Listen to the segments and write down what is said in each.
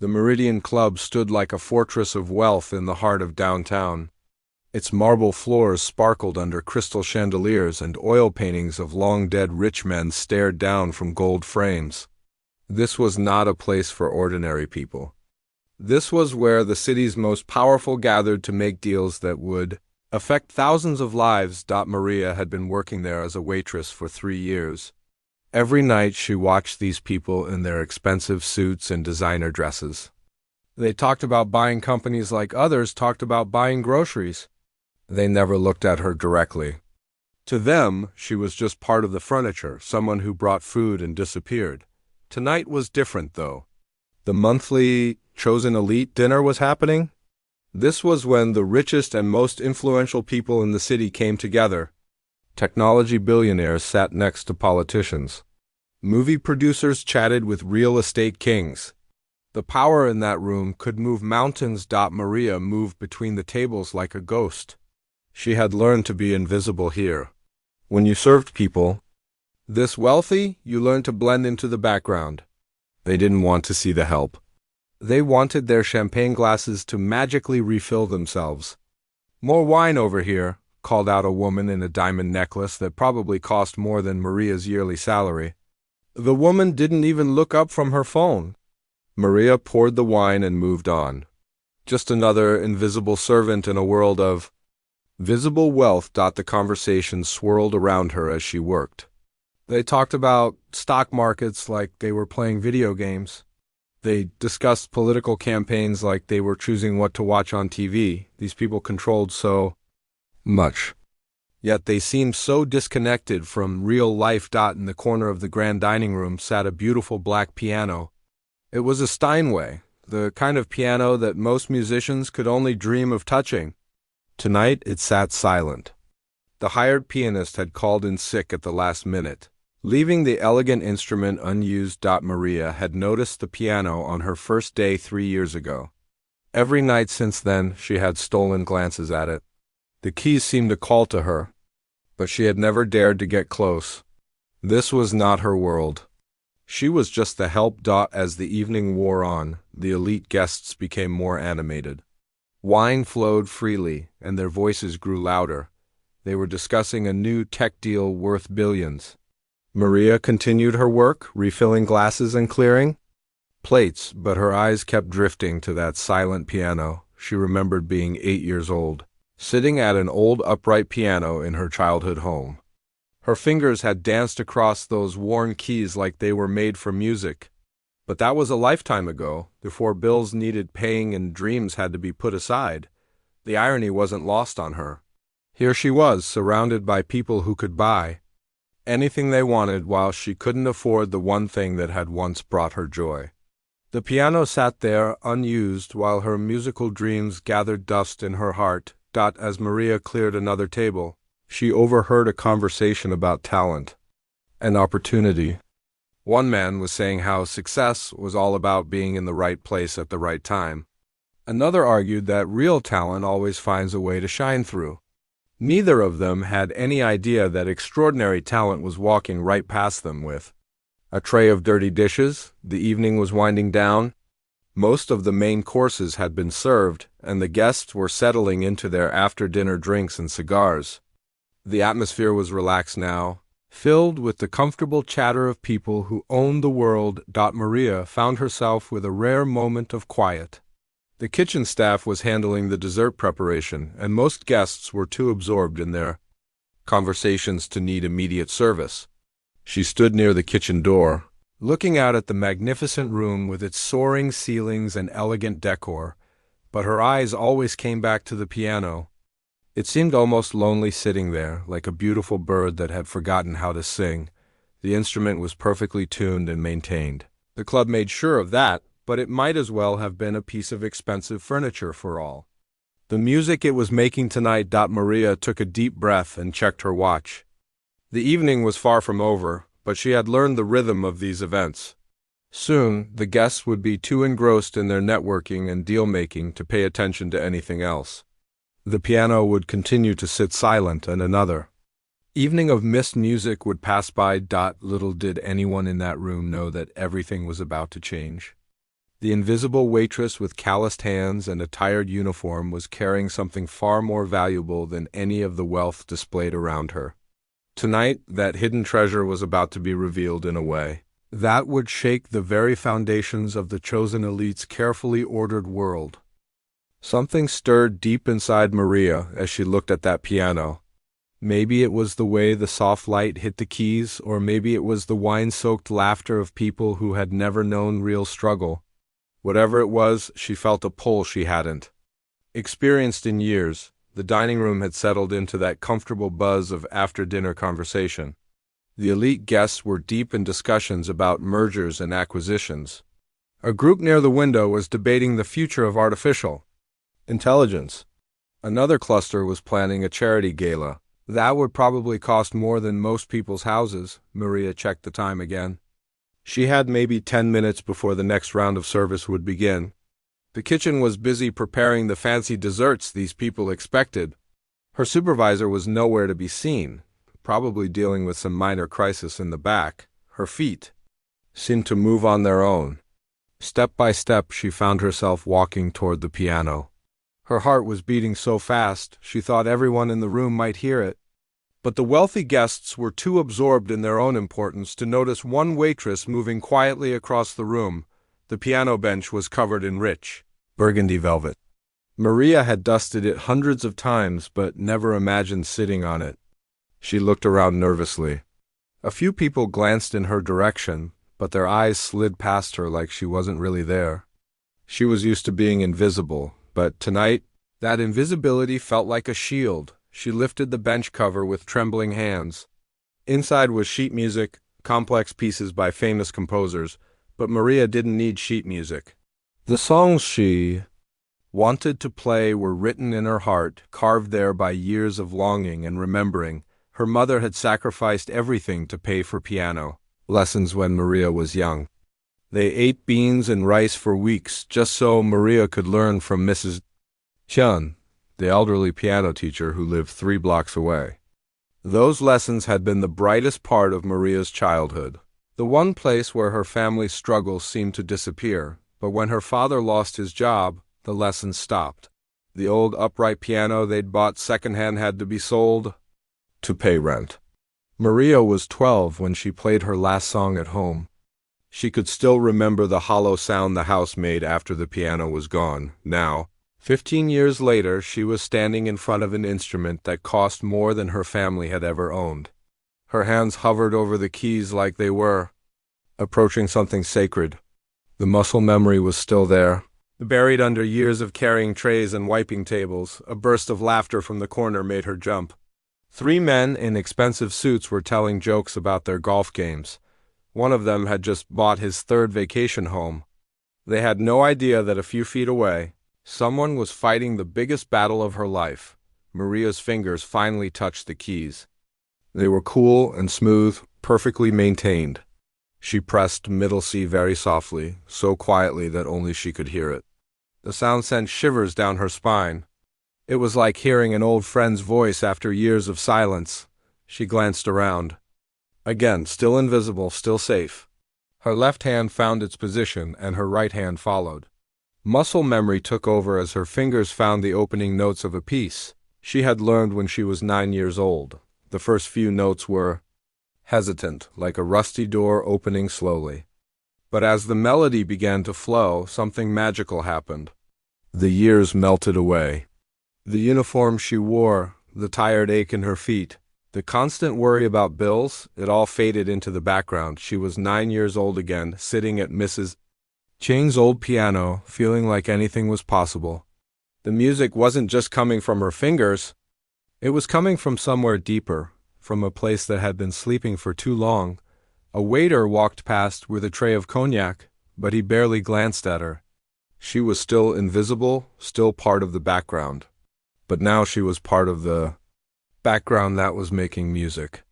The Meridian Club stood like a fortress of wealth in the heart of downtown. Its marble floors sparkled under crystal chandeliers, and oil paintings of long-dead rich men stared down from gold frames. This was not a place for ordinary people. This was where the city's most powerful gathered to make deals that would affect thousands of lives. Maria had been working there as a waitress for 3 years. Every night she watched these people in their expensive suits and designer dresses. They talked about buying companies like others talked about buying groceries. They never looked at her directly. To them, she was just part of the furniture, someone who brought food and disappeared. Tonight was different, though. The monthly chosen elite dinner was happening. This was when the richest and most influential people in the city came together. Technology billionaires sat next to politicians. Movie producers chatted with real estate kings. The power in that room could move mountains. Maria moved between the tables like a ghost. She had learned to be invisible here. When you served people this wealthy, you learned to blend into the background. They didn't want to see the help. They wanted their champagne glasses to magically refill themselves. "More wine over here," called out a woman in a diamond necklace that probably cost more than Maria's yearly salary. The woman didn't even look up from her phone. Maria poured the wine and moved on. Just another invisible servant in a world of visible wealth. The conversation swirled around her as she worked. They talked about stock markets like they were playing video games. They discussed political campaigns like they were choosing what to watch on TV. These people controlled so much. Yet they seemed so disconnected from real life. In the corner of the grand dining room sat a beautiful black piano. It was a Steinway, the kind of piano that most musicians could only dream of touching. Tonight it sat silent. The hired pianist had called in sick at the last minute, leaving the elegant instrument unused. Maria had noticed the piano on her first day 3 years ago. Every night since then she had stolen glances at it. The keys seemed to call to her, but she had never dared to get close. This was not her world. She was just the help. As the evening wore on, the elite guests became more animated. Wine flowed freely, and their voices grew louder. They were discussing a new tech deal worth billions. Maria continued her work, refilling glasses and clearing plates, but her eyes kept drifting to that silent piano. She remembered being 8 years old, sitting at an old upright piano in her childhood home. Her fingers had danced across those worn keys like they were made for music. But that was a lifetime ago, before bills needed paying and dreams had to be put aside. The irony wasn't lost on her. Here she was, surrounded by people who could buy anything they wanted while she couldn't afford the one thing that had once brought her joy. The piano sat there unused while her musical dreams gathered dust in her heart. As Maria cleared another table, she overheard a conversation about talent and opportunity. One man was saying how success was all about being in the right place at the right time. Another argued that real talent always finds a way to shine through. Neither of them had any idea that extraordinary talent was walking right past them with a tray of dirty dishes. The evening was winding down. Most of the main courses had been served, and the guests were settling into their after-dinner drinks and cigars. The atmosphere was relaxed now, filled with the comfortable chatter of people who owned the world. Maria found herself with a rare moment of quiet. The kitchen staff was handling the dessert preparation, and most guests were too absorbed in their conversations to need immediate service. She stood near the kitchen door, looking out at the magnificent room with its soaring ceilings and elegant decor, but her eyes always came back to the piano. It seemed almost lonely sitting there, like a beautiful bird that had forgotten how to sing. The instrument was perfectly tuned and maintained. The club made sure of that, but it might as well have been a piece of expensive furniture for all the music it was making tonight. Maria took a deep breath and checked her watch. The evening was far from over, but she had learned the rhythm of these events. Soon, the guests would be too engrossed in their networking and deal-making to pay attention to anything else. The piano would continue to sit silent, and another evening of missed music would pass by. Little did anyone in that room know that everything was about to change. The invisible waitress with calloused hands and a tired uniform was carrying something far more valuable than any of the wealth displayed around her. Tonight, that hidden treasure was about to be revealed in a way that would shake the very foundations of the chosen elite's carefully ordered world. Something stirred deep inside Maria as she looked at that piano. Maybe it was the way the soft light hit the keys, or maybe it was the wine-soaked laughter of people who had never known real struggle. Whatever it was, she felt a pull she hadn't experienced in years. The dining room had settled into that comfortable buzz of after-dinner conversation. The elite guests were deep in discussions about mergers and acquisitions. A group near the window was debating the future of artificial intelligence. Another cluster was planning a charity gala. That would probably cost more than most people's houses. Maria checked the time again. She had maybe 10 minutes before the next round of service would begin. The kitchen was busy preparing the fancy desserts these people expected. Her supervisor was nowhere to be seen, probably dealing with some minor crisis in the back. Her feet seemed to move on their own. Step by step, she found herself walking toward the piano. Her heart was beating so fast, she thought everyone in the room might hear it. But the wealthy guests were too absorbed in their own importance to notice one waitress moving quietly across the room. The piano bench was covered in rich burgundy velvet. Maria had dusted it hundreds of times, but never imagined sitting on it. She looked around nervously. A few people glanced in her direction, but their eyes slid past her like she wasn't really there. She was used to being invisible, but tonight, that invisibility felt like a shield. She lifted the bench cover with trembling hands. Inside was sheet music, complex pieces by famous composers, but Maria didn't need sheet music. The songs she wanted to play were written in her heart, carved there by years of longing and remembering. Her mother had sacrificed everything to pay for piano lessons when Maria was young. They ate beans and rice for weeks just so Maria could learn from Mrs. Chun, the elderly piano teacher who lived 3 blocks away. Those lessons had been the brightest part of Maria's childhood, the one place where her family's struggles seemed to disappear. But when her father lost his job, the lessons stopped. The old upright piano they'd bought secondhand had to be sold to pay rent. Maria was 12 when she played her last song at home. She could still remember the hollow sound the house made after the piano was gone. Now, 15 years later, she was standing in front of an instrument that cost more than her family had ever owned. Her hands hovered over the keys like they were approaching something sacred. The muscle memory was still there, buried under years of carrying trays and wiping tables. A burst of laughter from the corner made her jump. 3 men in expensive suits were telling jokes about their golf games. One of them had just bought his 3rd vacation home. They had no idea that a few feet away, someone was fighting the biggest battle of her life. Maria's fingers finally touched the keys. They were cool and smooth, perfectly maintained. She pressed middle C very softly, so quietly that only she could hear it. The sound sent shivers down her spine. It was like hearing an old friend's voice after years of silence. She glanced around. Again, still invisible, still safe. Her left hand found its position, and her right hand followed. Muscle memory took over as her fingers found the opening notes of a piece she had learned when she was 9 years old. The first few notes were hesitant, like a rusty door opening slowly. But as the melody began to flow, something magical happened. The years melted away. The uniform she wore, the tired ache in her feet, the constant worry about bills, it all faded into the background. She was 9 years old again, sitting at Mrs. Chane's old piano, feeling like anything was possible. The music wasn't just coming from her fingers. It was coming from somewhere deeper, from a place that had been sleeping for too long. A waiter walked past with a tray of cognac, but he barely glanced at her. She was still invisible, still part of the background. But now she was part of the background that was making music.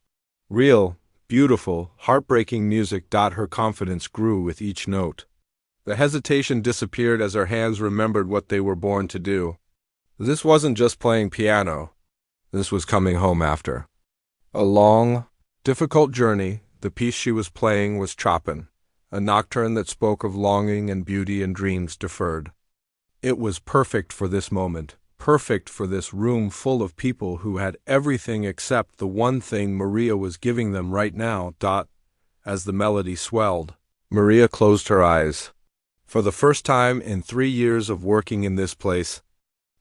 Real, beautiful, heartbreaking music. Her confidence grew with each note. The hesitation disappeared as her hands remembered what they were born to do. This wasn't just playing piano. This was coming home after a long, difficult journey. The piece she was playing was Chopin, a nocturne that spoke of longing and beauty and dreams deferred. It was perfect for this moment, perfect for this room full of people who had everything except the one thing Maria was giving them right now. As the melody swelled, Maria closed her eyes. For the first time in 3 years of working in this place,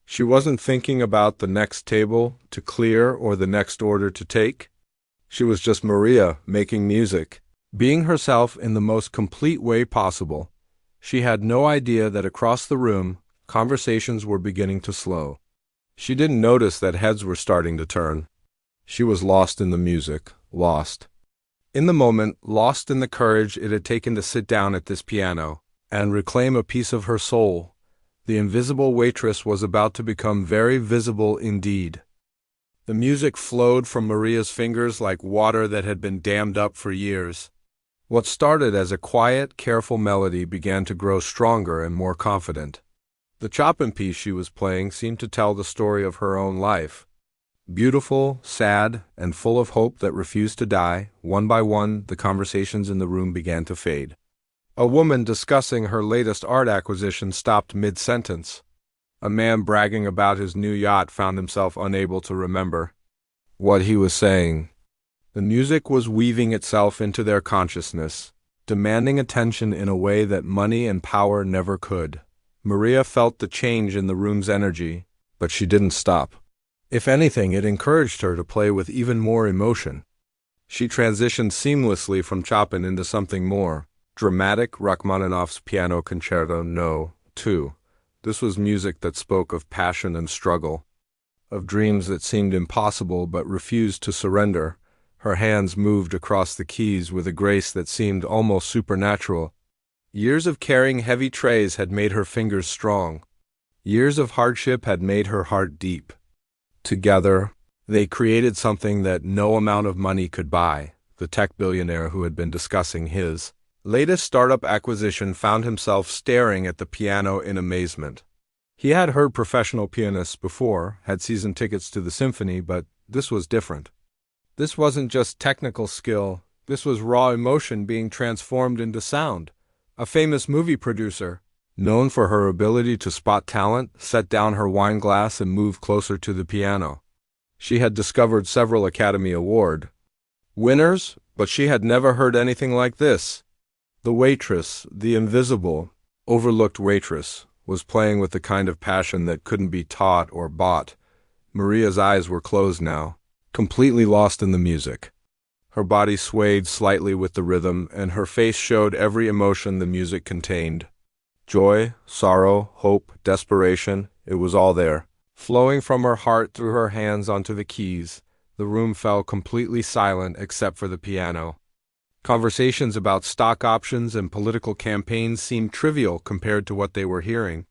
she wasn't thinking about the next table to clear or the next order to take. She was just Maria, making music, being herself in the most complete way possible. She had no idea that across the room, conversations were beginning to slow. She didn't notice that heads were starting to turn. She was lost in the music, lost. In the moment, lost in the courage it had taken to sit down at this piano and reclaim a piece of her soul. The invisible waitress was about to become very visible indeed. The music flowed from Maria's fingers like water that had been dammed up for years. What started as a quiet, careful melody began to grow stronger and more confident. The Chopin piece she was playing seemed to tell the story of her own life. Beautiful, sad, and full of hope that refused to die, one by one the conversations in the room began to fade. A woman discussing her latest art acquisition stopped mid-sentence. A man bragging about his new yacht found himself unable to remember what he was saying. The music was weaving itself into their consciousness, demanding attention in a way that money and power never could. Maria felt the change in the room's energy, but she didn't stop. If anything, it encouraged her to play with even more emotion. She transitioned seamlessly from Chopin into something more dramatic. Rachmaninoff's Piano Concerto No. 2. This was music that spoke of passion and struggle, of dreams that seemed impossible but refused to surrender. Her hands moved across the keys with a grace that seemed almost supernatural. Years of carrying heavy trays had made her fingers strong. Years of hardship had made her heart deep. Together, they created something that no amount of money could buy. The tech billionaire who had been discussing his latest startup acquisition found himself staring at the piano in amazement. He had heard professional pianists before, had season tickets to the symphony, but this was different. This wasn't just technical skill, this was raw emotion being transformed into sound. A famous movie producer, known for her ability to spot talent, set down her wine glass and moved closer to the piano. She had discovered several Academy Award winners, but she had never heard anything like this. The waitress, the invisible, overlooked waitress, was playing with the kind of passion that couldn't be taught or bought. Maria's eyes were closed now, completely lost in the music. Her body swayed slightly with the rhythm, and her face showed every emotion the music contained. Joy, sorrow, hope, desperation, it was all there. Flowing from her heart through her hands onto the keys, the room fell completely silent except for the piano. Conversations about stock options and political campaigns seemed trivial compared to what they were hearing.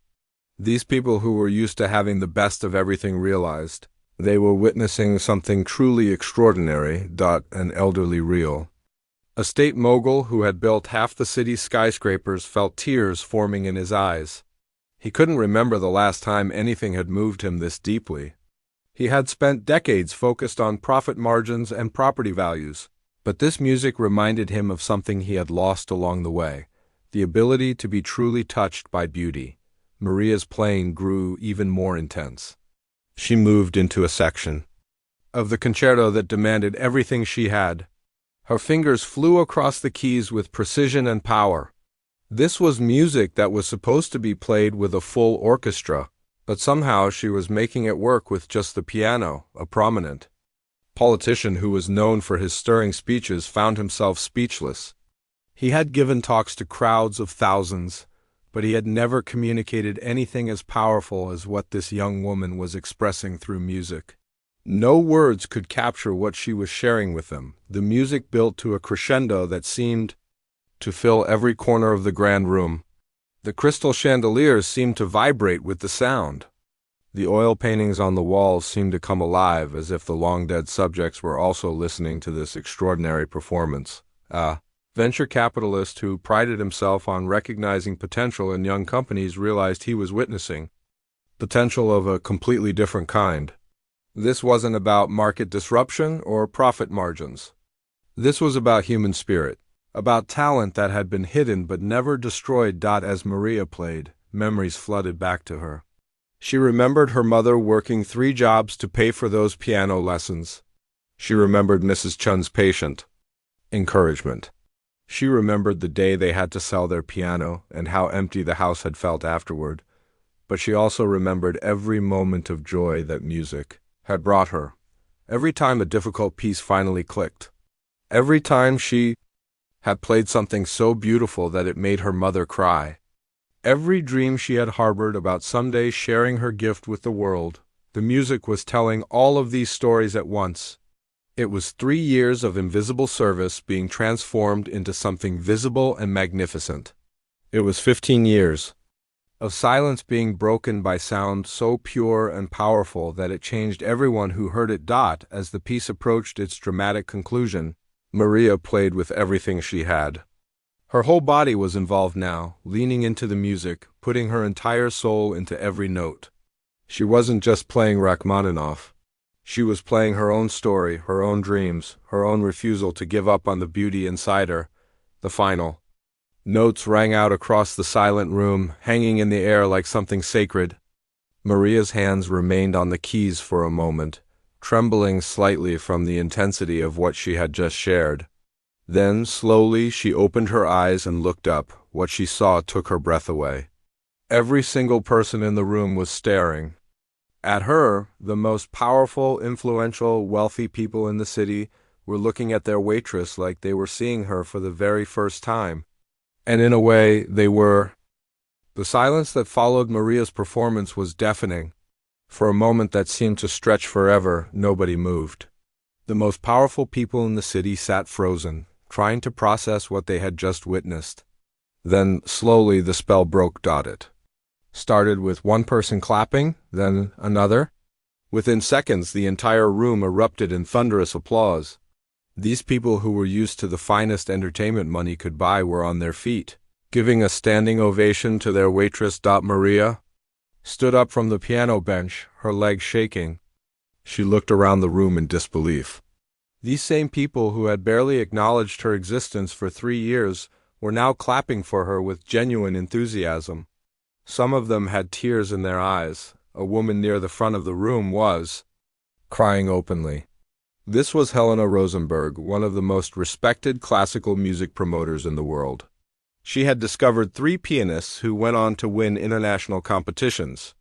These people who were used to having the best of everything realized they were witnessing something truly extraordinary. An elderly real estate mogul who had built half the city's skyscrapers felt tears forming in his eyes. He couldn't remember the last time anything had moved him this deeply. He had spent decades focused on profit margins and property values. But this music reminded him of something he had lost along the way, the ability to be truly touched by beauty. Maria's playing grew even more intense. She moved into a section of the concerto that demanded everything she had. Her fingers flew across the keys with precision and power. This was music that was supposed to be played with a full orchestra, but somehow she was making it work with just the piano, a prominent politician who was known for his stirring speeches found himself speechless. He had given talks to crowds of thousands, but he had never communicated anything as powerful as what this young woman was expressing through music. No words could capture what she was sharing with them. The music built to a crescendo that seemed to fill every corner of the grand room. The crystal chandeliers seemed to vibrate with the sound. The oil paintings on the walls seemed to come alive, as if the long-dead subjects were also listening to this extraordinary performance. A venture capitalist who prided himself on recognizing potential in young companies realized he was witnessing potential of a completely different kind. This wasn't about market disruption or profit margins. This was about human spirit, about talent that had been hidden but never destroyed. As Maria played, memories flooded back to her. She remembered her mother working 3 jobs to pay for those piano lessons. She remembered Mrs. Chun's patient encouragement. She remembered the day they had to sell their piano and how empty the house had felt afterward. But she also remembered every moment of joy that music had brought her. Every time a difficult piece finally clicked. Every time she had played something so beautiful that it made her mother cry. Every dream she had harbored about someday sharing her gift with the world. The music was telling all of these stories at once. It was 3 years of invisible service being transformed into something visible and magnificent. It was 15 years of silence being broken by sound so pure and powerful that it changed everyone who heard it. As the piece approached its dramatic conclusion, Maria played with everything she had. Her whole body was involved now, leaning into the music, putting her entire soul into every note. She wasn't just playing Rachmaninoff. She was playing her own story, her own dreams, her own refusal to give up on the beauty inside her. The final notes rang out across the silent room, hanging in the air like something sacred. Maria's hands remained on the keys for a moment, trembling slightly from the intensity of what she had just shared. Then, slowly, she opened her eyes and looked up. What she saw took her breath away. Every single person in the room was staring at her. The most powerful, influential, wealthy people in the city were looking at their waitress like they were seeing her for the very first time. And in a way, they were. The silence that followed Maria's performance was deafening. For a moment that seemed to stretch forever, nobody moved. The most powerful people in the city sat frozen, trying to process what they had just witnessed. Then, slowly, the spell broke. It started with one person clapping, then another. Within seconds, the entire room erupted in thunderous applause. These people who were used to the finest entertainment money could buy were on their feet, giving a standing ovation to their waitress. Maria stood up from the piano bench, her legs shaking. She looked around the room in disbelief. These same people who had barely acknowledged her existence for 3 years were now clapping for her with genuine enthusiasm. Some of them had tears in their eyes. A woman near the front of the room was crying openly. This was Helena Rosenberg, one of the most respected classical music promoters in the world. She had discovered 3 pianists who went on to win international competitions.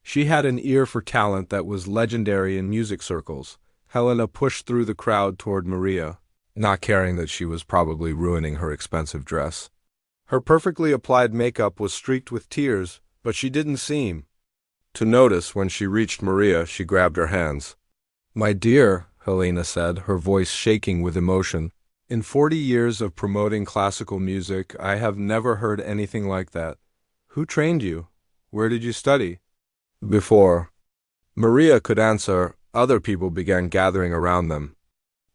She had an ear for talent that was legendary in music circles. Helena pushed through the crowd toward Maria, not caring that she was probably ruining her expensive dress. Her perfectly applied makeup was streaked with tears, but she didn't seem to notice. When she reached Maria, she grabbed her hands. "My dear," Helena said, her voice shaking with emotion, "in 40 years of promoting classical music, I have never heard anything like that. Who trained you? Where did you study?" Before Maria could answer, other people began gathering around them.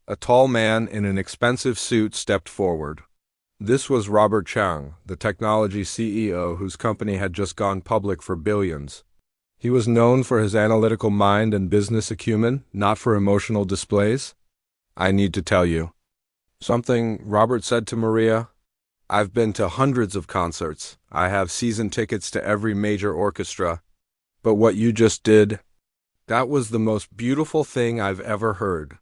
A tall man in an expensive suit stepped forward. This was Robert Chang, the technology CEO whose company had just gone public for billions. He was known for his analytical mind and business acumen, not for emotional displays. "I need to tell you something," Robert said to Maria. "I've been to hundreds of concerts. I have season tickets to every major orchestra. But what you just did, that was the most beautiful thing I've ever heard."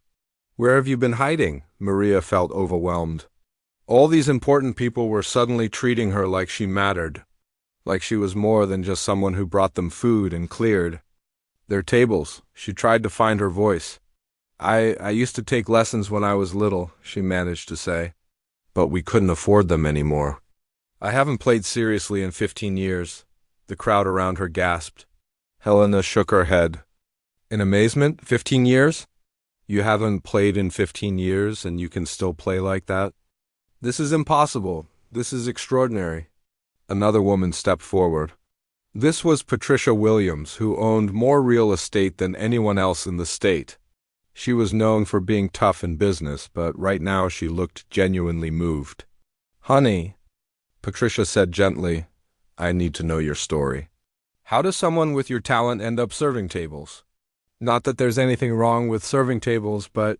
"Where have you been hiding?" Maria felt overwhelmed. All these important people were suddenly treating her like she mattered, like she was more than just someone who brought them food and cleared their tables. She tried to find her voice. I used to take lessons when I was little," she managed to say. "But we couldn't afford them anymore. I haven't played seriously in 15 years. The crowd around her gasped. Helena shook her head. In amazement, 15 years? You haven't played in 15 years and you can still play like that? This is impossible. This is extraordinary. Another woman stepped forward. This was Patricia Williams, who owned more real estate than anyone else in the state. She was known for being tough in business, but right now she looked genuinely moved. Honey, Patricia said gently, I need to know your story. How does someone with your talent end up serving tables? Not that there's anything wrong with serving tables, but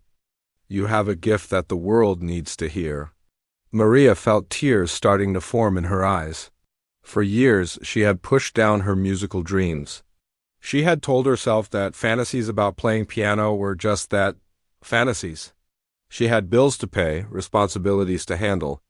you have a gift that the world needs to hear. Maria felt tears starting to form in her eyes. For years, she had pushed down her musical dreams. She had told herself that fantasies about playing piano were just that, fantasies. She had bills to pay, responsibilities to handle.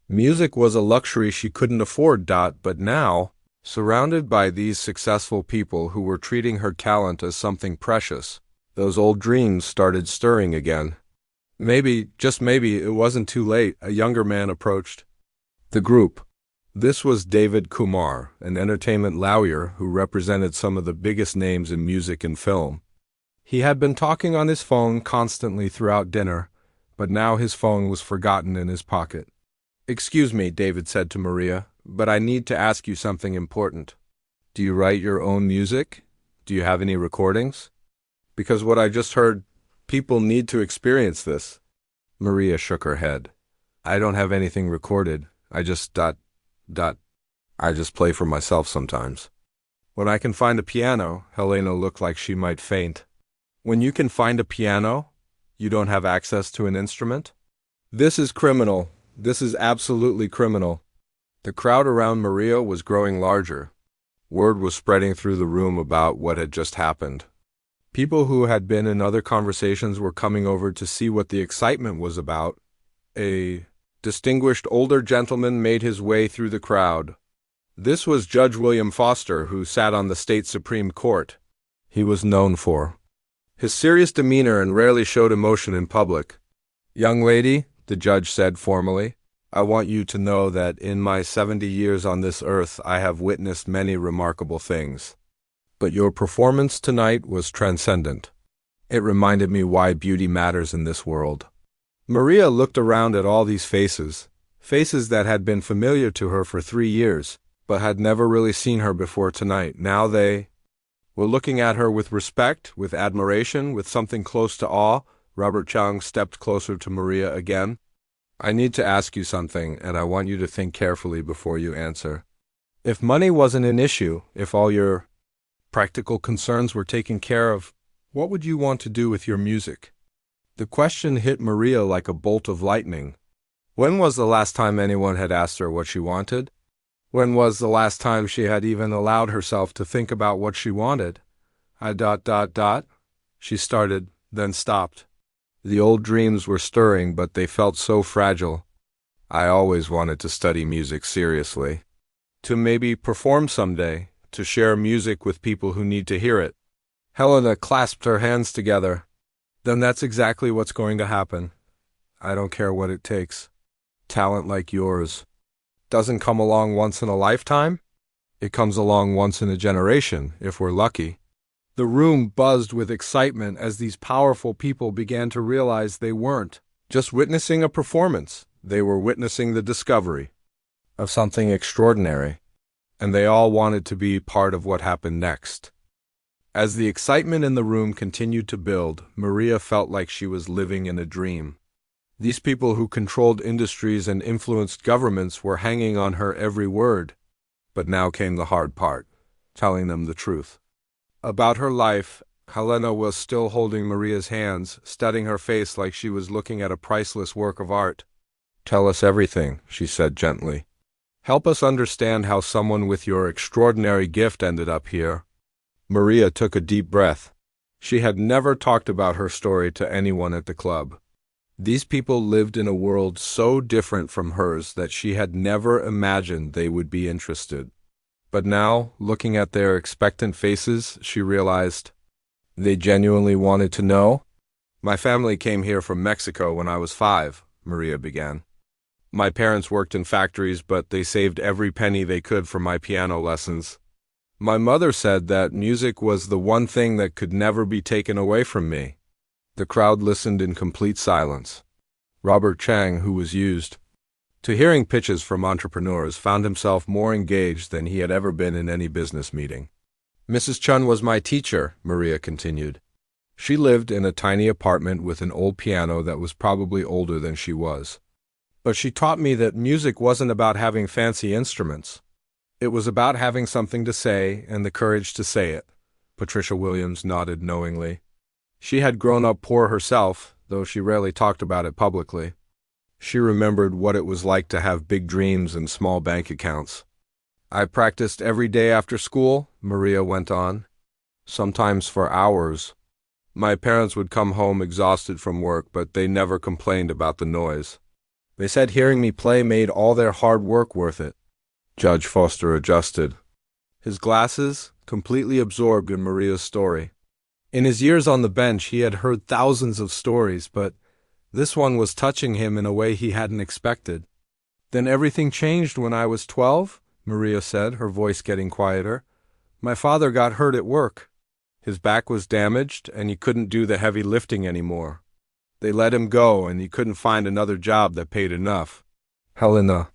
Music was a luxury she couldn't afford. But now, surrounded by these successful people who were treating her talent as something precious, those old dreams started stirring again. Maybe, just maybe, it wasn't too late. A younger man approached the group. This was David Kumar, an entertainment lawyer who represented some of the biggest names in music and film. He had been talking on his phone constantly throughout dinner, but now his phone was forgotten in his pocket. "Excuse me," David said to Maria, "but I need to ask you something important. Do you write your own music? Do you have any recordings? Because what I just heard, people need to experience this." Maria shook her head. "I don't have anything recorded. I just I just play for myself sometimes. When I can find a piano," Helena looked like she might faint. "When you can find a piano, you don't have access to an instrument? This is criminal. This is absolutely criminal." The crowd around Maria was growing larger. Word was spreading through the room about what had just happened. People who had been in other conversations were coming over to see what the excitement was about. A distinguished older gentleman made his way through the crowd. This was Judge William Foster, who sat on the state Supreme Court. He was known for his serious demeanor and rarely showed emotion in public. "Young lady," the judge said formally, "I want you to know that in my 70 years on this earth I have witnessed many remarkable things. But your performance tonight was transcendent. It reminded me why beauty matters in this world." Maria looked around at all these faces, faces that had been familiar to her for 3 years, but had never really seen her before tonight. Now they were looking at her with respect, with admiration, with something close to awe. Robert Chang stepped closer to Maria again. "I need to ask you something, and I want you to think carefully before you answer. If money wasn't an issue, if all your practical concerns were taken care of, what would you want to do with your music?" The question hit Maria like a bolt of lightning. When was the last time anyone had asked her what she wanted? When was the last time she had even allowed herself to think about what she wanted? She started, then stopped. The old dreams were stirring, but they felt so fragile. "I always wanted to study music seriously. To maybe perform someday, to share music with people who need to hear it." Helena clasped her hands together. "Then that's exactly what's going to happen. I don't care what it takes. Talent like yours doesn't come along once in a lifetime. It comes along once in a generation, if we're lucky." The room buzzed with excitement as these powerful people began to realize they weren't just witnessing a performance. They were witnessing the discovery of something extraordinary, and they all wanted to be part of what happened next. As the excitement in the room continued to build, Maria felt like she was living in a dream. These people who controlled industries and influenced governments were hanging on her every word. But now came the hard part, telling them the truth about her life. Helena was still holding Maria's hands, studying her face like she was looking at a priceless work of art. "Tell us everything," she said gently. "Help us understand how someone with your extraordinary gift ended up here." Maria took a deep breath. She had never talked about her story to anyone at the club. These people lived in a world so different from hers that she had never imagined they would be interested. But now, looking at their expectant faces, she realized they genuinely wanted to know. "My family came here from Mexico when I was 5, Maria began. "My parents worked in factories, but they saved every penny they could for my piano lessons. My mother said that music was the one thing that could never be taken away from me." The crowd listened in complete silence. Robert Chang, who was used to hearing pitches from entrepreneurs, found himself more engaged than he had ever been in any business meeting. "Mrs. Chun was my teacher," Maria continued. "She lived in a tiny apartment with an old piano that was probably older than she was. But she taught me that music wasn't about having fancy instruments. It was about having something to say and the courage to say it." Patricia Williams nodded knowingly. She had grown up poor herself, though she rarely talked about it publicly. She remembered what it was like to have big dreams and small bank accounts. I practiced every day after school, Maria went on, sometimes for hours. My parents would come home exhausted from work, but they never complained about the noise. They said hearing me play made all their hard work worth it. Judge Foster adjusted, his glasses completely absorbed in Maria's story. In his years on the bench, he had heard thousands of stories, but this one was touching him in a way he hadn't expected. Then everything changed when I was 12, Maria said, her voice getting quieter. My father got hurt at work. His back was damaged, and he couldn't do the heavy lifting anymore. They let him go, and he couldn't find another job that paid enough. Helena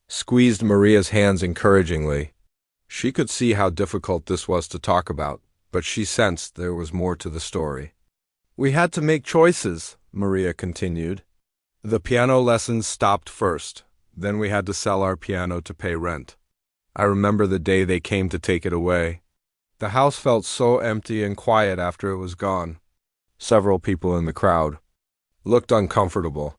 squeezed Maria's hands encouragingly. She could see how difficult this was to talk about, but she sensed there was more to the story. We had to make choices, Maria continued. The piano lessons stopped first. Then we had to sell our piano to pay rent. I remember the day they came to take it away. The house felt so empty and quiet after it was gone. Several people in the crowd looked uncomfortable.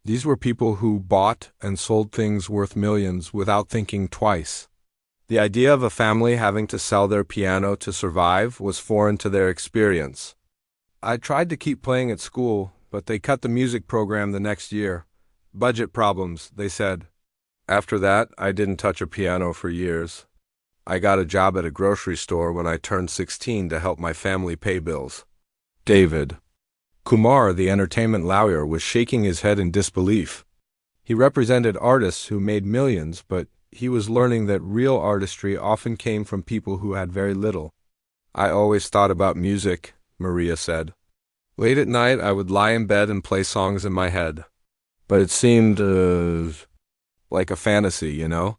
These were people who bought and sold things worth millions without thinking twice. The idea of a family having to sell their piano to survive was foreign to their experience. I tried to keep playing at school, but they cut the music program the next year. Budget problems, they said. After that, I didn't touch a piano for years. I got a job at a grocery store when I turned 16 to help my family pay bills. David Kumar, the entertainment lawyer, was shaking his head in disbelief. He represented artists who made millions, but he was learning that real artistry often came from people who had very little. I always thought about music, Maria said. Late at night, I would lie in bed and play songs in my head. But it seemed, like a fantasy, you know?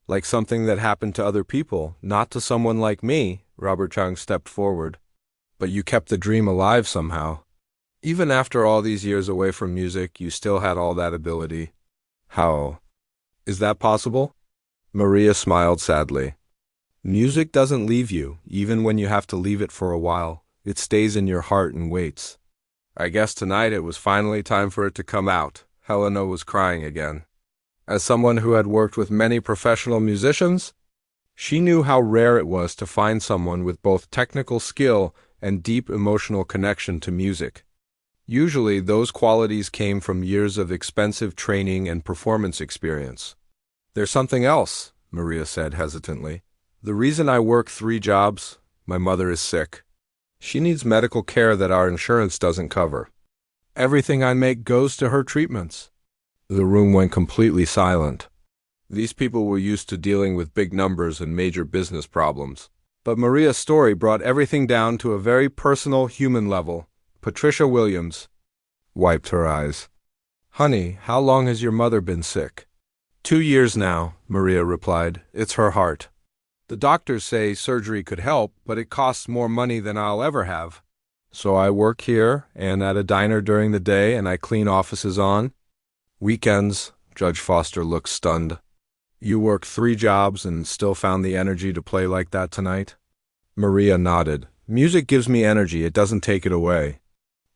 Like something that happened to other people, not to someone like me, Robert Chung stepped forward. But you kept the dream alive somehow. Even after all these years away from music, you still had all that ability. How? Is that possible? Maria smiled sadly. Music doesn't leave you, even when you have to leave it for a while. It stays in your heart and waits. I guess tonight it was finally time for it to come out. Helena was crying again. As someone who had worked with many professional musicians, she knew how rare it was to find someone with both technical skill and deep emotional connection to music. Usually, those qualities came from years of expensive training and performance experience. There's something else, Maria said hesitantly. The reason I work 3 jobs, my mother is sick. She needs medical care that our insurance doesn't cover. Everything I make goes to her treatments. The room went completely silent. These people were used to dealing with big numbers and major business problems. But Maria's story brought everything down to a very personal human level. Patricia Williams wiped her eyes. Honey, how long has your mother been sick? 2 years now, Maria replied. It's her heart. The doctors say surgery could help, but it costs more money than I'll ever have. So I work here and at a diner during the day, and I clean offices on weekends. Judge Foster looked stunned. You worked 3 jobs and still found the energy to play like that tonight? Maria nodded. Music gives me energy, it doesn't take it away.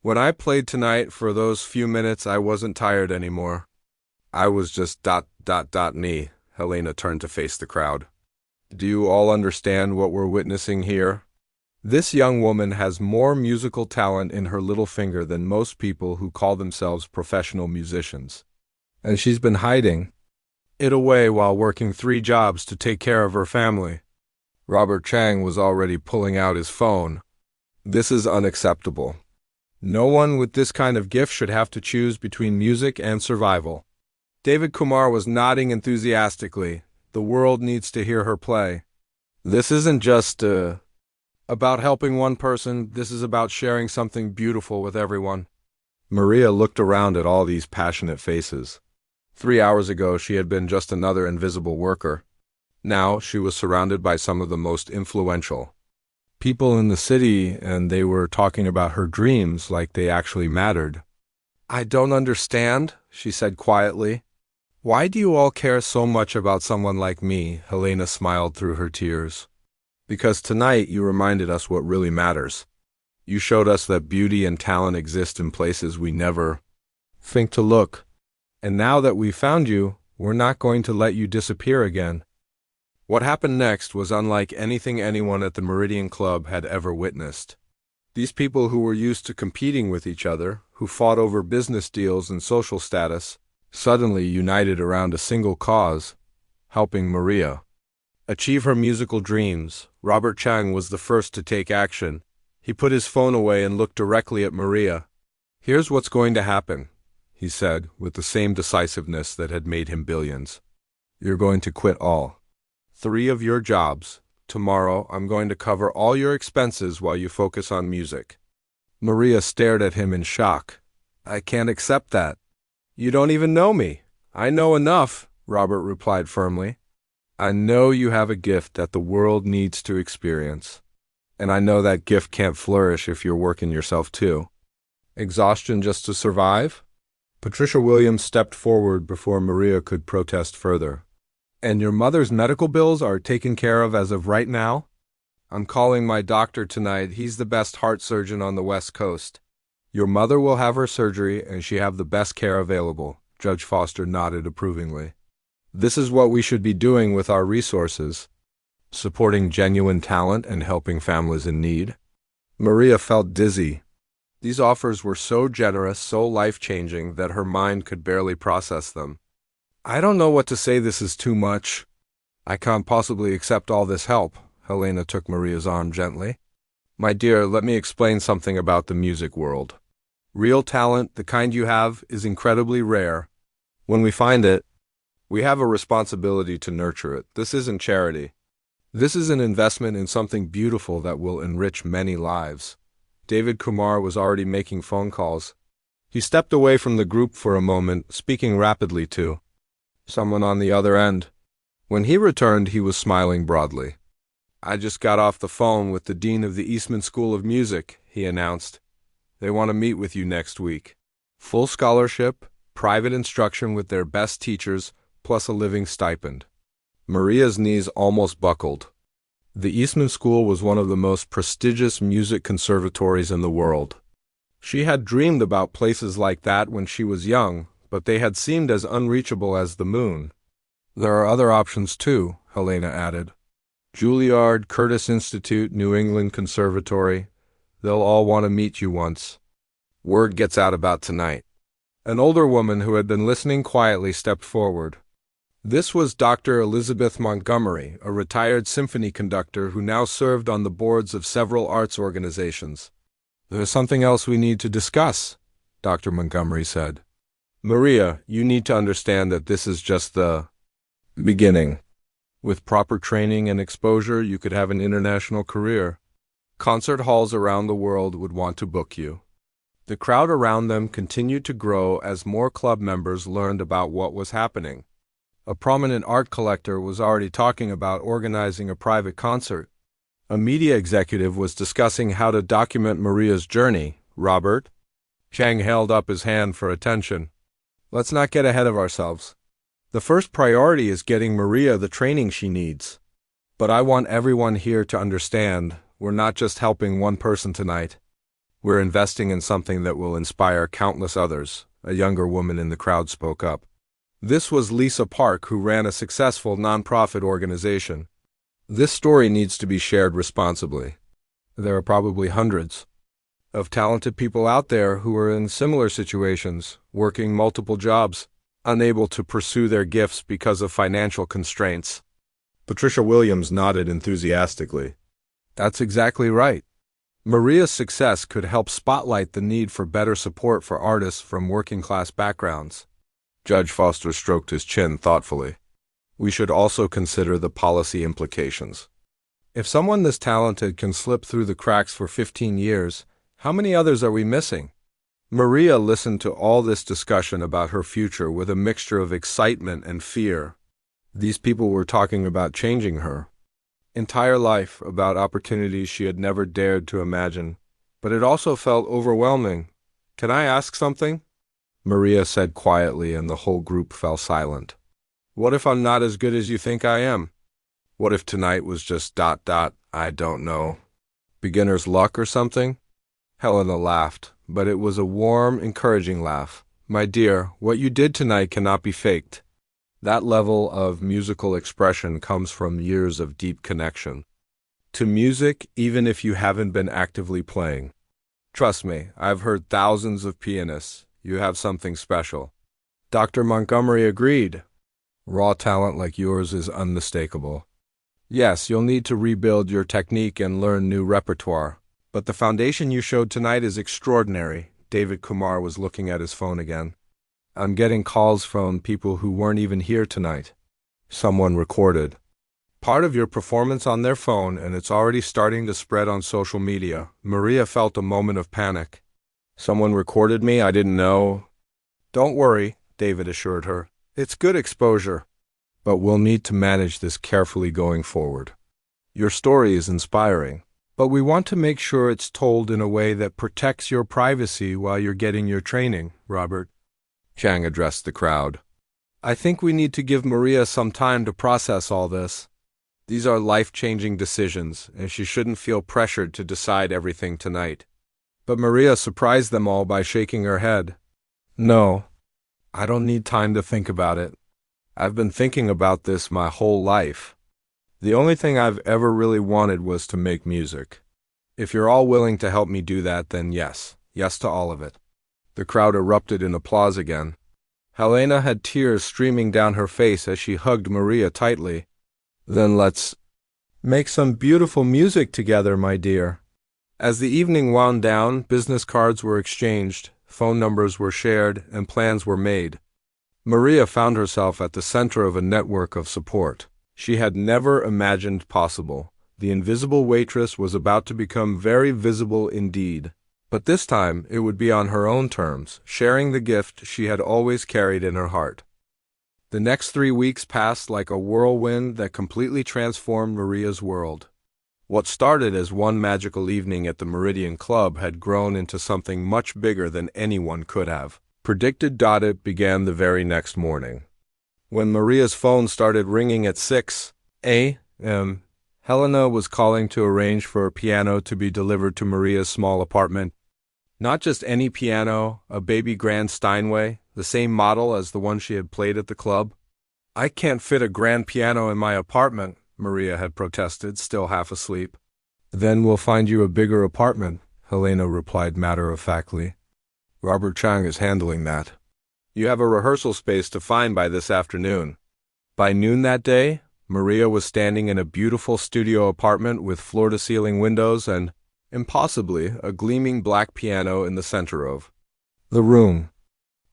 When I played tonight, for those few minutes, I wasn't tired anymore. I was just ... me. Helena turned to face the crowd. Do you all understand what we're witnessing here? This young woman has more musical talent in her little finger than most people who call themselves professional musicians. And she's been hiding it away while working 3 jobs to take care of her family. Robert Chang was already pulling out his phone. This is unacceptable. No one with this kind of gift should have to choose between music and survival. David Kumar was nodding enthusiastically. The world needs to hear her play. This isn't just about helping one person. This is about sharing something beautiful with everyone. Maria looked around at all these passionate faces. 3 hours ago, she had been just another invisible worker. Now, she was surrounded by some of the most influential people in the city, and they were talking about her dreams like they actually mattered. I don't understand, she said quietly. Why do you all care so much about someone like me? Helena smiled through her tears. Because tonight you reminded us what really matters. You showed us that beauty and talent exist in places we never think to look. And now that we've found you, we're not going to let you disappear again. What happened next was unlike anything anyone at the Meridian Club had ever witnessed. These people who were used to competing with each other, who fought over business deals and social status, suddenly united around a single cause: helping Maria achieve her musical dreams. Robert Chang was the first to take action. He put his phone away and looked directly at Maria. "Here's what's going to happen," he said, with the same decisiveness that had made him billions. "You're going to quit all 3 of your jobs. Tomorrow, I'm going to cover all your expenses while you focus on music." Maria stared at him in shock. "I can't accept that. You don't even know me." "I know enough," Robert replied firmly. "I know you have a gift that the world needs to experience. And I know that gift can't flourish if you're working yourself too. Exhaustion just to survive?" Patricia Williams stepped forward before Maria could protest further. "And your mother's medical bills are taken care of as of right now?" "I'm calling my doctor tonight. He's the best heart surgeon on the West Coast." "Your mother will have her surgery and she have the best care available." Judge Foster nodded approvingly. "This is what we should be doing with our resources, supporting genuine talent and helping families in need." Maria felt dizzy. These offers were so generous, so life-changing, that her mind could barely process them. "I don't know what to say. This is too much. I can't possibly accept all this help." Helena took Maria's arm gently. "My dear, let me explain something about the music world. Real talent, the kind you have, is incredibly rare. When we find it, we have a responsibility to nurture it. This isn't charity. This is an investment in something beautiful that will enrich many lives." David Kumar was already making phone calls. He stepped away from the group for a moment, speaking rapidly to someone on the other end. When he returned, he was smiling broadly. "I just got off the phone with the dean of the Eastman School of Music," he announced. "They want to meet with you next week. Full scholarship, private instruction with their best teachers, plus a living stipend." Maria's knees almost buckled. The Eastman School was one of the most prestigious music conservatories in the world. She had dreamed about places like that when she was young, but they had seemed as unreachable as the moon. "There are other options too," Helena added. "Juilliard, Curtis Institute, New England Conservatory. They'll all want to meet you once word gets out about tonight." An older woman who had been listening quietly stepped forward. This was Dr. Elizabeth Montgomery, a retired symphony conductor who now served on the boards of several arts organizations. "There's something else we need to discuss," Dr. Montgomery said. "Maria, you need to understand that this is just the beginning. With proper training and exposure, you could have an international career. Concert halls around the world would want to book you." The crowd around them continued to grow as more club members learned about what was happening. A prominent art collector was already talking about organizing a private concert. A media executive was discussing how to document Maria's journey. "Robert?" Chang held up his hand for attention. "Let's not get ahead of ourselves. The first priority is getting Maria the training she needs. But I want everyone here to understand we're not just helping one person tonight. We're investing in something that will inspire countless others." A younger woman in the crowd spoke up. This was Lisa Park, who ran a successful nonprofit organization. "This story needs to be shared responsibly. There are probably hundreds of talented people out there who are in similar situations, working multiple jobs, unable to pursue their gifts because of financial constraints." Patricia Williams nodded enthusiastically. "That's exactly right. Maria's success could help spotlight the need for better support for artists from working-class backgrounds." Judge Foster stroked his chin thoughtfully. "We should also consider the policy implications. If someone this talented can slip through the cracks for 15 years, how many others are we missing?" Maria listened to all this discussion about her future with a mixture of excitement and fear. These people were talking about changing her entire life, about opportunities she had never dared to imagine. But it also felt overwhelming. "Can I ask something?" Maria said quietly, and the whole group fell silent. "What if I'm not as good as you think I am? What if tonight was just ... I don't know, beginner's luck or something?" Helena laughed, but it was a warm, encouraging laugh. My dear, what you did tonight cannot be faked. That level of musical expression comes from years of deep connection to music, even if you haven't been actively playing. Trust me, I've heard thousands of pianists. You have something special. Dr. Montgomery agreed. Raw talent like yours is unmistakable. Yes, you'll need to rebuild your technique and learn new repertoire. But the foundation you showed tonight is extraordinary. David Kumar was looking at his phone again. I'm getting calls from people who weren't even here tonight. Someone recorded part of your performance on their phone, and it's already starting to spread on social media. Maria felt a moment of panic. Someone recorded me? I didn't know. Don't worry, David assured her. It's good exposure. But we'll need to manage this carefully going forward. Your story is inspiring, but we want to make sure it's told in a way that protects your privacy while you're getting your training, Robert. Chang addressed the crowd. I think we need to give Maria some time to process all this. These are life-changing decisions, and she shouldn't feel pressured to decide everything tonight. But Maria surprised them all by shaking her head. No, I don't need time to think about it. I've been thinking about this my whole life. The only thing I've ever really wanted was to make music. If you're all willing to help me do that, then yes. Yes to all of it. The crowd erupted in applause again. Helena had tears streaming down her face as she hugged Maria tightly. Then let's make some beautiful music together, my dear. As the evening wound down, business cards were exchanged, phone numbers were shared, and plans were made. Maria found herself at the center of a network of support she had never imagined possible. The invisible waitress was about to become very visible indeed. But this time it would be on her own terms, sharing the gift she had always carried in her heart. The next 3 weeks passed like a whirlwind that completely transformed Maria's world. What started as one magical evening at the Meridian Club had grown into something much bigger than anyone could have predicted. It began the very next morning. When Maria's phone started ringing at 6 a.m., Helena was calling to arrange for a piano to be delivered to Maria's small apartment. Not just any piano, a baby grand Steinway, the same model as the one she had played at the club. I can't fit a grand piano in my apartment, Maria had protested, still half asleep. Then we'll find you a bigger apartment, Helena replied matter-of-factly. Robert Chang is handling that. You have a rehearsal space to find by this afternoon. By noon that day, Maria was standing in a beautiful studio apartment with floor-to-ceiling windows and, impossibly, a gleaming black piano in the center of the room.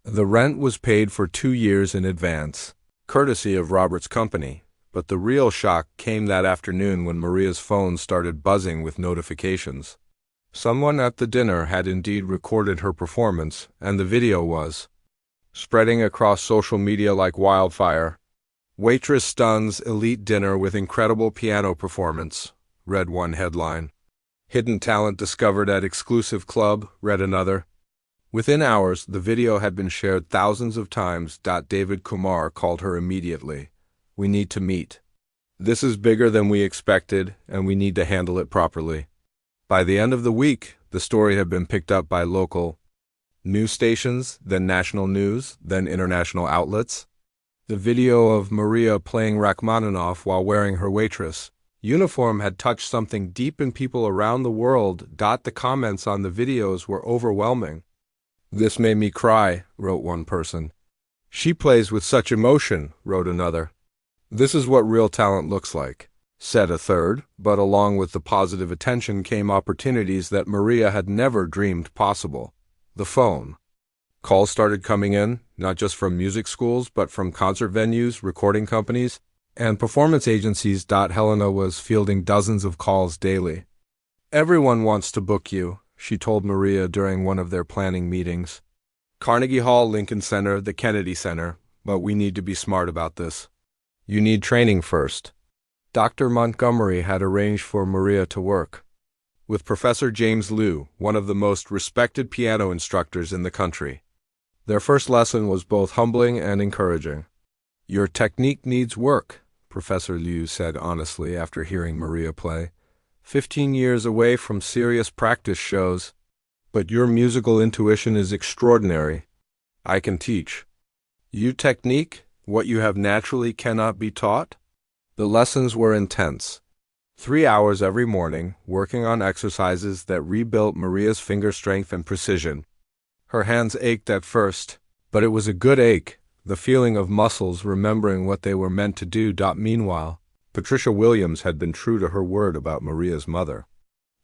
The rent was paid for 2 years in advance, courtesy of Robert's company, but the real shock came that afternoon when Maria's phone started buzzing with notifications. Someone at the dinner had indeed recorded her performance, and the video was spreading across social media like wildfire. Waitress stuns elite dinner with incredible piano performance, read one headline. Hidden talent discovered at exclusive club, read another. Within hours, the video had been shared thousands of times. David Kumar called her immediately. We need to meet. This is bigger than we expected, and we need to handle it properly. By the end of the week, the story had been picked up by local news stations, then national news, then international outlets. The video of Maria playing Rachmaninoff while wearing her Waitress uniform had touched something deep in people around the world. The comments on the videos were overwhelming. This made me cry, wrote one person. She plays with such emotion, wrote another. This is what real talent looks like, said a third, but along with the positive attention came opportunities that Maria had never dreamed possible. The phone. Calls started coming in, not just from music schools, but from concert venues, recording companies, and performance agencies. Helena was fielding dozens of calls daily. Everyone wants to book you, she told Maria during one of their planning meetings. Carnegie Hall, Lincoln Center, the Kennedy Center, but we need to be smart about this. You need training first. Dr. Montgomery had arranged for Maria to work with Professor James Liu, one of the most respected piano instructors in the country. Their first lesson was both humbling and encouraging. Your technique needs work, Professor Liu said honestly after hearing Maria play. 15 years away from serious practice shows, but your musical intuition is extraordinary. I can teach. You technique, what you have naturally cannot be taught? The lessons were intense. 3 hours every morning, working on exercises that rebuilt Maria's finger strength and precision. Her hands ached at first, but it was a good ache, the feeling of muscles remembering what they were meant to do. Meanwhile, Patricia Williams had been true to her word about Maria's mother.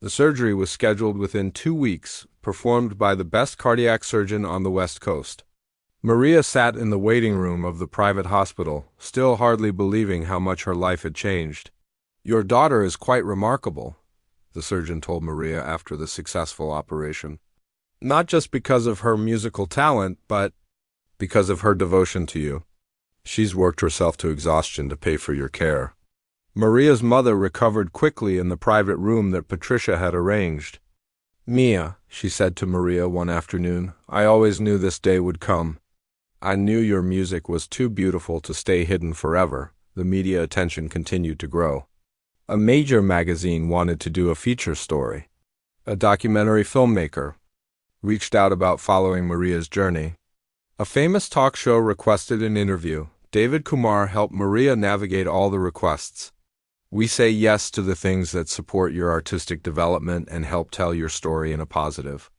The surgery was scheduled within 2 weeks, performed by the best cardiac surgeon on the West Coast. Maria sat in the waiting room of the private hospital, still hardly believing how much her life had changed. "Your daughter is quite remarkable," the surgeon told Maria after the successful operation. "Not just because of her musical talent, but because of her devotion to you. She's worked herself to exhaustion to pay for your care." Maria's mother recovered quickly in the private room that Patricia had arranged. "Mia," she said to Maria one afternoon, "I always knew this day would come. I knew your music was too beautiful to stay hidden forever." The media attention continued to grow. A major magazine wanted to do a feature story. A documentary filmmaker reached out about following Maria's journey. A famous talk show requested an interview. David Kumar helped Maria navigate all the requests. "We say yes to the things that support your artistic development and help tell your story in a positive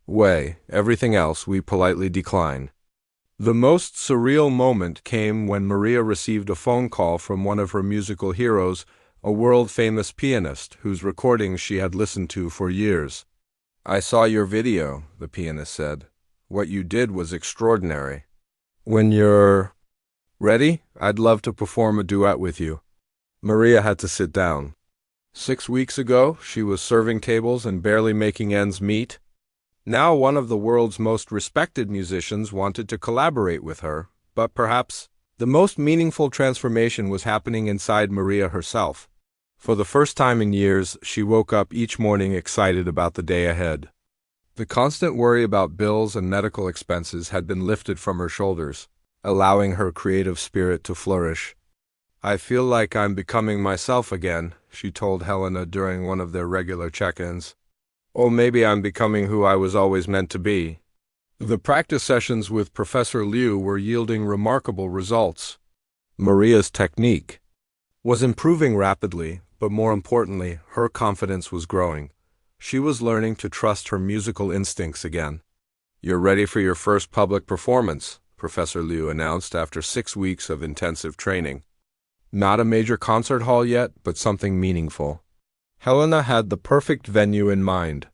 way. Everything else we politely decline." The most surreal moment came when Maria received a phone call from one of her musical heroes, a world-famous pianist whose recordings she had listened to for years. "I saw your video," the pianist said. "What you did was extraordinary. When you're ready, I'd love to perform a duet with you." Maria had to sit down. 6 weeks ago, she was serving tables and barely making ends meet. Now one of the world's most respected musicians wanted to collaborate with her, but perhaps the most meaningful transformation was happening inside Maria herself. For the first time in years, she woke up each morning excited about the day ahead. The constant worry about bills and medical expenses had been lifted from her shoulders, allowing her creative spirit to flourish. "I feel like I'm becoming myself again," she told Helena during one of their regular check-ins. "Or maybe I'm becoming who I was always meant to be." The practice sessions with Professor Liu were yielding remarkable results. Maria's technique was improving rapidly, but more importantly, her confidence was growing. She was learning to trust her musical instincts again. "You're ready for your first public performance," Professor Liu announced after 6 weeks of intensive training. Not a major concert hall yet, but something meaningful. Helena had the perfect venue in mind.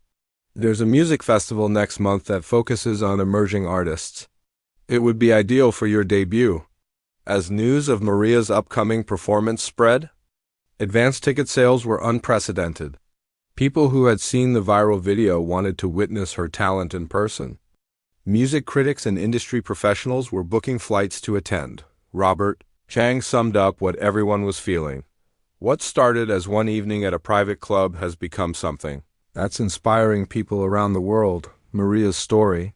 "There's a music festival next month that focuses on emerging artists. It would be ideal for your debut." As news of Maria's upcoming performance spread, advance ticket sales were unprecedented. People who had seen the viral video wanted to witness her talent in person. Music critics and industry professionals were booking flights to attend. Robert Chang summed up what everyone was feeling. "What started as one evening at a private club has become something that's inspiring people around the world." Maria's story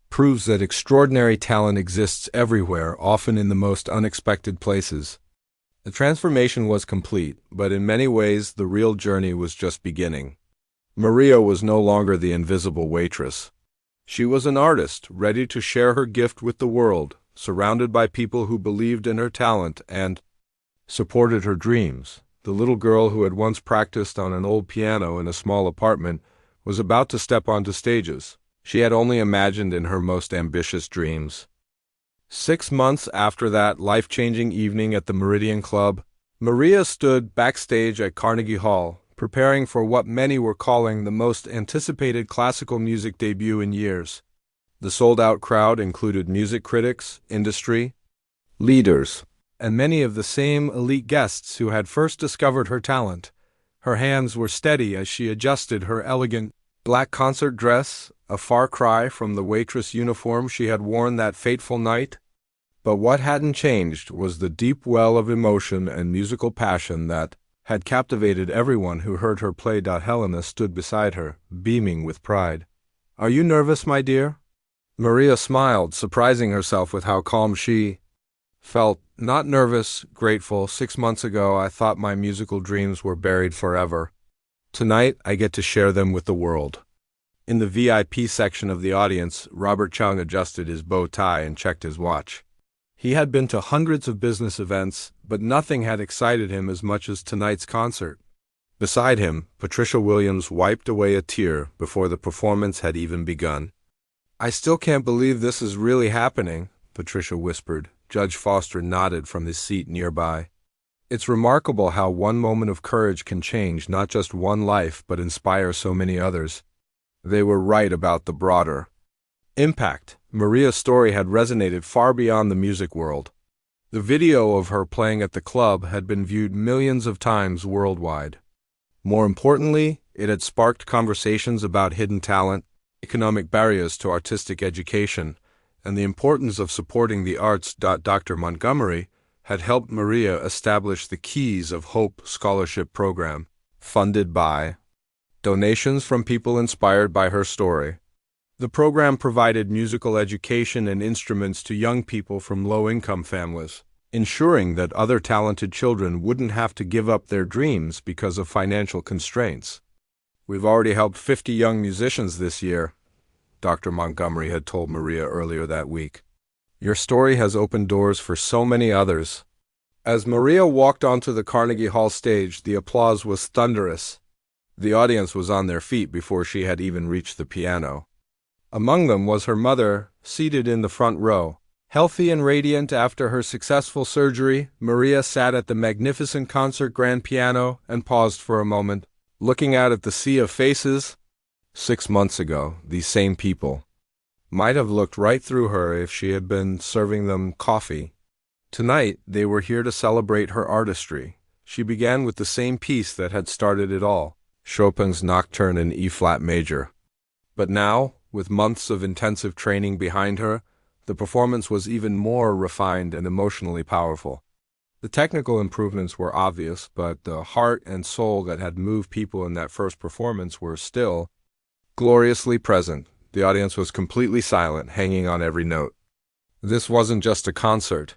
proves that extraordinary talent exists everywhere, often in the most unexpected places. The transformation was complete, but in many ways the real journey was just beginning. Maria was no longer the invisible waitress. She was an artist, ready to share her gift with the world, surrounded by people who believed in her talent and supported her dreams. The little girl who had once practiced on an old piano in a small apartment was about to step onto stages she had only imagined in her most ambitious dreams. 6 months after that life-changing evening at the Meridian Club, Maria stood backstage at Carnegie Hall, preparing for what many were calling the most anticipated classical music debut in years. The sold-out crowd included music critics, industry leaders, and many of the same elite guests who had first discovered her talent. Her hands were steady as she adjusted her elegant black concert dress, a far cry from the waitress uniform she had worn that fateful night. But what hadn't changed was the deep well of emotion and musical passion that had captivated everyone who heard her play. Helena stood beside her, beaming with pride. "Are you nervous, my dear?" Maria smiled, surprising herself with how calm she felt. "Not nervous, grateful. 6 months ago, I thought my musical dreams were buried forever. Tonight, I get to share them with the world." In the VIP section of the audience, Robert Chung adjusted his bow tie and checked his watch. He had been to hundreds of business events, but nothing had excited him as much as tonight's concert. Beside him, Patricia Williams wiped away a tear before the performance had even begun. "I still can't believe this is really happening," Patricia whispered. Judge Foster nodded from his seat nearby. "It's remarkable how one moment of courage can change not just one life but inspire so many others." They were right about the broader impact. Maria's story had resonated far beyond the music world. The video of her playing at the club had been viewed millions of times worldwide. More importantly, it had sparked conversations about hidden talent, economic barriers to artistic education, and the importance of supporting the arts. Dr. Montgomery had helped Maria establish the Keys of Hope scholarship program, funded by donations from people inspired by her story. The program provided musical education and instruments to young people from low-income families, ensuring that other talented children wouldn't have to give up their dreams because of financial constraints. "We've already helped 50 young musicians this year," Dr. Montgomery had told Maria earlier that week. "Your story has opened doors for so many others." As Maria walked onto the Carnegie Hall stage, the applause was thunderous. The audience was on their feet before she had even reached the piano. Among them was her mother, seated in the front row. Healthy and radiant after her successful surgery, Maria sat at the magnificent concert grand piano and paused for a moment, looking out at the sea of faces. 6 months ago, these same people might have looked right through her if she had been serving them coffee. Tonight, they were here to celebrate her artistry. She began with the same piece that had started it all, Chopin's Nocturne in E-flat major. But now, with months of intensive training behind her, the performance was even more refined and emotionally powerful. The technical improvements were obvious, but the heart and soul that had moved people in that first performance were still gloriously present. The audience was completely silent, hanging on every note. This wasn't just a concert.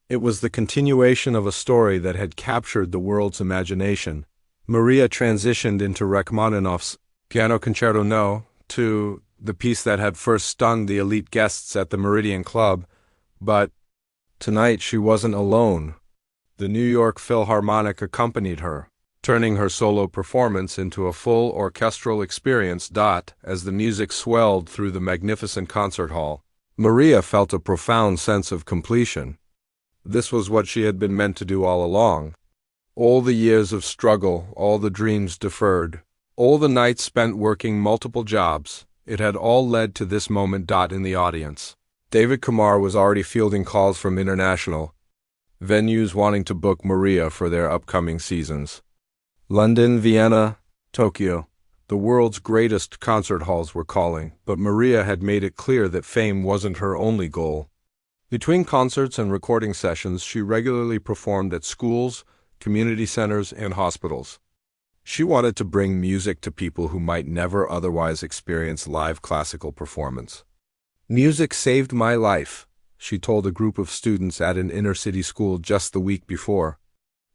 It was the continuation of a story that had captured the world's imagination. Maria transitioned into Rachmaninoff's Piano Concerto No. 2, the piece that had first stunned the elite guests at the Meridian Club, but tonight she wasn't alone. The New York Philharmonic accompanied her, turning her solo performance into a full orchestral experience. As the music swelled through the magnificent concert hall, Maria felt a profound sense of completion. This was what she had been meant to do all along. All the years of struggle, all the dreams deferred, all the nights spent working multiple jobs, it had all led to this moment. In the audience, David Kumar was already fielding calls from international venues wanting to book Maria for their upcoming seasons. London, Vienna, Tokyo, the world's greatest concert halls were calling, but Maria had made it clear that fame wasn't her only goal. Between concerts and recording sessions, she regularly performed at schools, community centers, and hospitals. She wanted to bring music to people who might never otherwise experience live classical performance. "Music saved my life," she told a group of students at an inner-city school just the week before.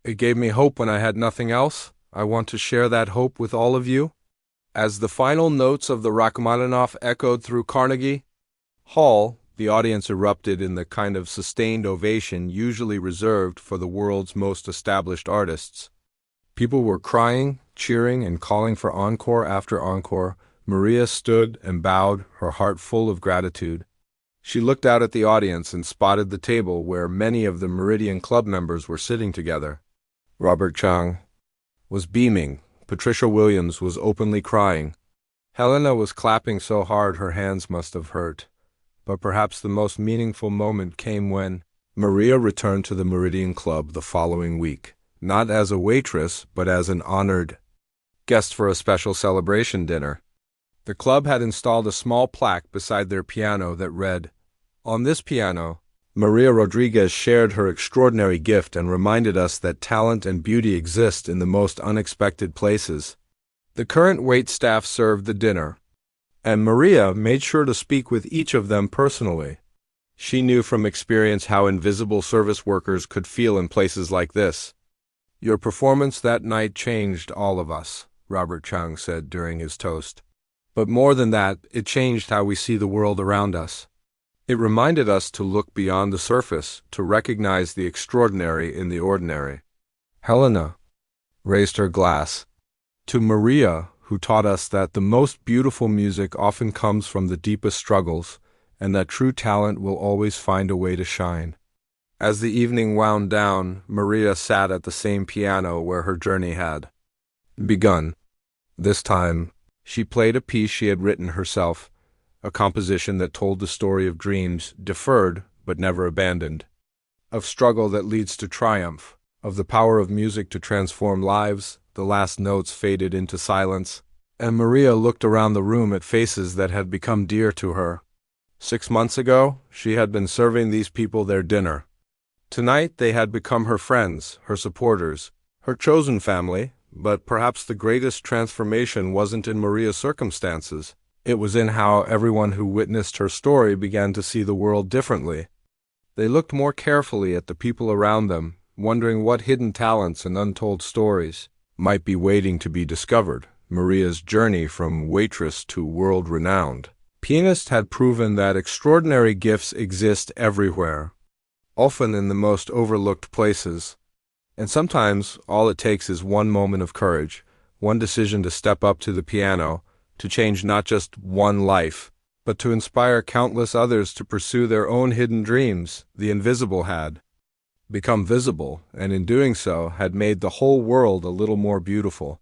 "It gave me hope when I had nothing else. I want to share that hope with all of you." As the final notes of the Rachmaninoff echoed through Carnegie Hall, the audience erupted in the kind of sustained ovation usually reserved for the world's most established artists. People were crying, cheering, and calling for encore after encore. Maria stood and bowed, her heart full of gratitude. She looked out at the audience and spotted the table where many of the Meridian Club members were sitting together. Robert Chung was beaming. Patricia Williams was openly crying. Helena was clapping so hard her hands must have hurt. But perhaps the most meaningful moment came when Maria returned to the Meridian Club the following week, not as a waitress, but as an honored guest for a special celebration dinner. The club had installed a small plaque beside their piano that read, "On this piano, Maria Rodriguez shared her extraordinary gift and reminded us that talent and beauty exist in the most unexpected places." The current waitstaff served the dinner, and Maria made sure to speak with each of them personally. She knew from experience how invisible service workers could feel in places like this. "Your performance that night changed all of us," Robert Chung said during his toast. But more than that, it changed how we see the world around us. It reminded us to look beyond the surface, to recognize the extraordinary in the ordinary. Helena raised her glass to Maria, who taught us that the most beautiful music often comes from the deepest struggles, and that true talent will always find a way to shine. As the evening wound down, Maria sat at the same piano where her journey had begun. This time, she played a piece she had written herself, a composition that told the story of dreams deferred but never abandoned, of struggle that leads to triumph, of the power of music to transform lives. The last notes faded into silence, and Maria looked around the room at faces that had become dear to her. 6 months ago, she had been serving these people their dinner. Tonight they had become her friends, her supporters, her chosen family, but perhaps the greatest transformation wasn't in Maria's circumstances. It was in how everyone who witnessed her story began to see the world differently. They looked more carefully at the people around them, wondering what hidden talents and untold stories might be waiting to be discovered. Maria's journey from waitress to world-renowned pianist had proven that extraordinary gifts exist everywhere, often in the most overlooked places. And sometimes all it takes is one moment of courage, one decision to step up to the piano, to change not just one life, but to inspire countless others to pursue their own hidden dreams. The invisible had become visible, and in doing so had made the whole world a little more beautiful.